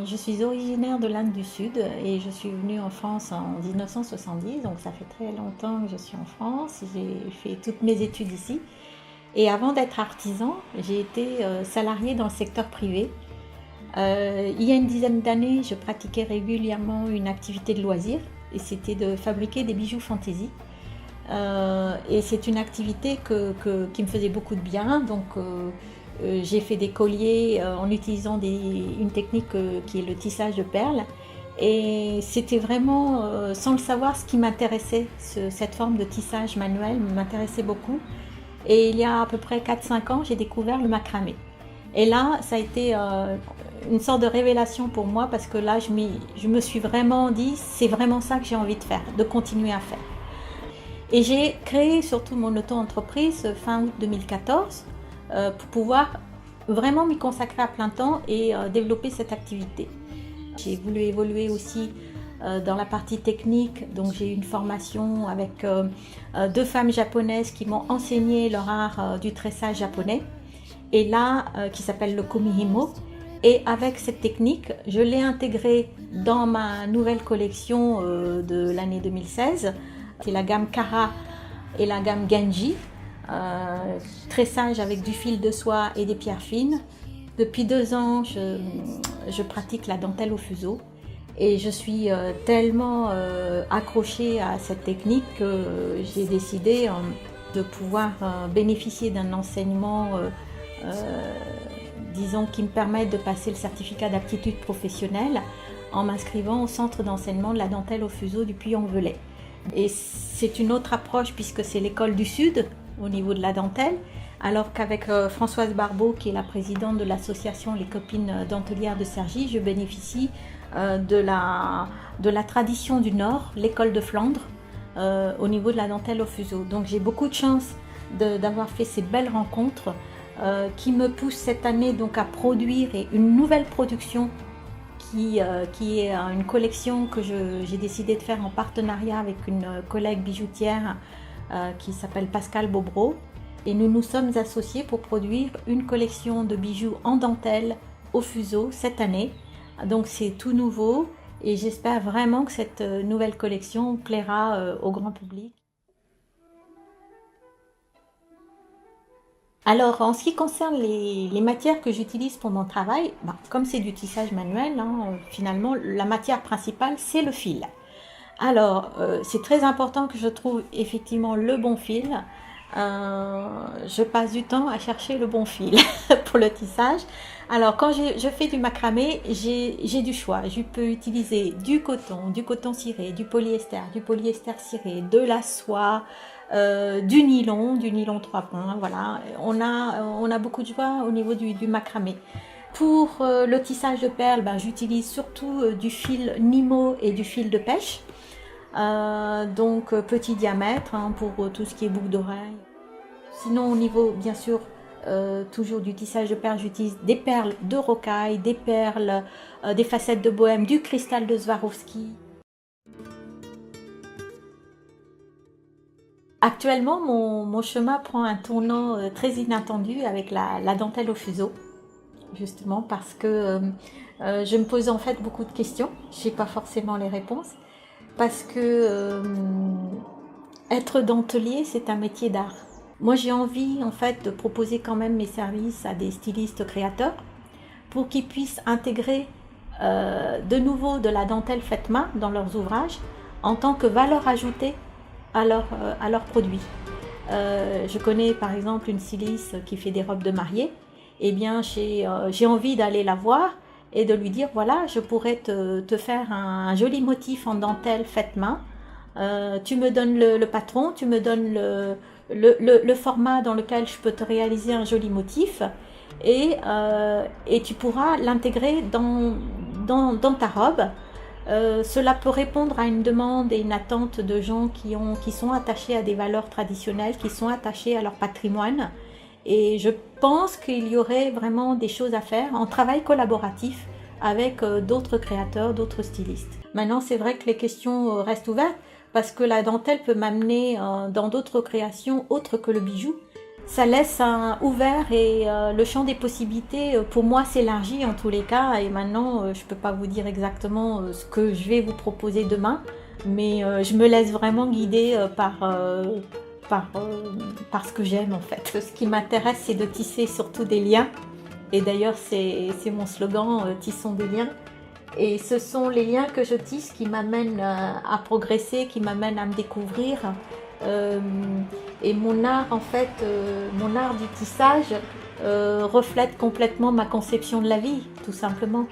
Je suis originaire de l'Inde du Sud et je suis venue en France en 1970, donc ça fait très longtemps que je suis en France. J'ai fait toutes mes études ici. Et avant d'être artisan, j'ai été salariée dans le secteur privé. Il y a une dizaine d'années, je pratiquais régulièrement une activité de loisir et c'était de fabriquer des bijoux fantaisie. Et c'est une activité qui me faisait beaucoup de bien. Donc, j'ai fait des colliers en utilisant une technique qui est le tissage de perles. Et c'était vraiment, sans le savoir, ce qui m'intéressait. Cette forme de tissage manuel m'intéressait beaucoup. Et il y a à peu près 4-5 ans, j'ai découvert le macramé. Et là, ça a été une sorte de révélation pour moi parce que là, je me suis vraiment dit, c'est vraiment ça que j'ai envie de faire, de continuer à faire. Et j'ai créé surtout mon auto-entreprise fin août 2014 pour pouvoir vraiment m'y consacrer à plein temps et développer cette activité. J'ai voulu évoluer aussi dans la partie technique, donc j'ai eu une formation avec deux femmes japonaises qui m'ont enseigné leur art du tressage japonais, et là qui s'appelle le kumihimo. Et avec cette technique, je l'ai intégrée dans ma nouvelle collection de l'année 2016. C'est la gamme Kara et la gamme Genji, tressage avec du fil de soie et des pierres fines. Depuis 2 ans, je pratique la dentelle au fuseau et je suis tellement accrochée à cette technique que j'ai décidé de pouvoir bénéficier d'un enseignement disons qui me permette de passer le certificat d'aptitude professionnelle en m'inscrivant au centre d'enseignement de la dentelle au fuseau du Puy-en-Velay. Et c'est une autre approche puisque c'est l'école du Sud au niveau de la dentelle, alors qu'avec Françoise Barbeau, qui est la présidente de l'association Les Copines Dentelières de Cergy, je bénéficie de la tradition du Nord, l'école de Flandre, au niveau de la dentelle au fuseau. Donc j'ai beaucoup de chance d'avoir fait ces belles rencontres qui me poussent cette année donc à produire une nouvelle production qui est une collection que j'ai décidé de faire en partenariat avec une collègue bijoutière qui s'appelle Pascal Bobreau. Et nous nous sommes associés pour produire une collection de bijoux en dentelle au fuseau cette année. Donc c'est tout nouveau et j'espère vraiment que cette nouvelle collection plaira au grand public. Alors, en ce qui concerne les matières que j'utilise pour mon travail, comme c'est du tissage manuel, finalement, la matière principale, c'est le fil. Alors, c'est très important que je trouve effectivement le bon fil. Je passe du temps à chercher le bon fil pour le tissage. Alors, quand je fais du macramé, j'ai du choix. Je peux utiliser du coton ciré, du polyester ciré, de la soie, du nylon 3 points. Voilà, on a beaucoup de choix au niveau du macramé. Pour le tissage de perles, j'utilise surtout du fil Nimo et du fil de pêche. Donc petit diamètre pour tout ce qui est boucle d'oreille. Sinon au niveau bien sûr toujours du tissage de perles, j'utilise des perles de rocaille, des perles, des facettes de bohème, du cristal de Swarovski. Actuellement mon chemin prend un tournant très inattendu avec la dentelle au fuseau, justement parce que je me pose en fait beaucoup de questions, je n'ai pas forcément les réponses. Parce que être dentelier, c'est un métier d'art. Moi, j'ai envie en fait de proposer quand même mes services à des stylistes créateurs pour qu'ils puissent intégrer de nouveau de la dentelle faite main dans leurs ouvrages en tant que valeur ajoutée à leurs produits. Je connais par exemple une styliste qui fait des robes de mariée. Eh bien, j'ai envie d'aller la voir et de lui dire voilà, je pourrais te faire un joli motif en dentelle faite main. Tu me donnes le patron, tu me donnes le format dans lequel je peux te réaliser un joli motif et tu pourras l'intégrer dans ta robe. Cela peut répondre à une demande et une attente de gens qui sont attachés à des valeurs traditionnelles, qui sont attachés à leur patrimoine. Et je pense qu'il y aurait vraiment des choses à faire en travail collaboratif avec d'autres créateurs, d'autres stylistes. Maintenant, c'est vrai que les questions restent ouvertes parce que la dentelle peut m'amener dans d'autres créations autres que le bijou. ça laisse ouvert et le champ des possibilités pour moi s'élargit en tous les cas. Et maintenant, je ne peux pas vous dire exactement ce que je vais vous proposer demain, mais je me laisse vraiment guider par, euh, par ce que j'aime en fait. Ce qui m'intéresse, c'est de tisser surtout des liens. Et d'ailleurs, c'est mon slogan, tissons des liens. Et ce sont les liens que je tisse qui m'amènent à progresser, qui m'amènent à me découvrir. Euh, et mon art, en fait, mon art du tissage reflète complètement ma conception de la vie, tout simplement.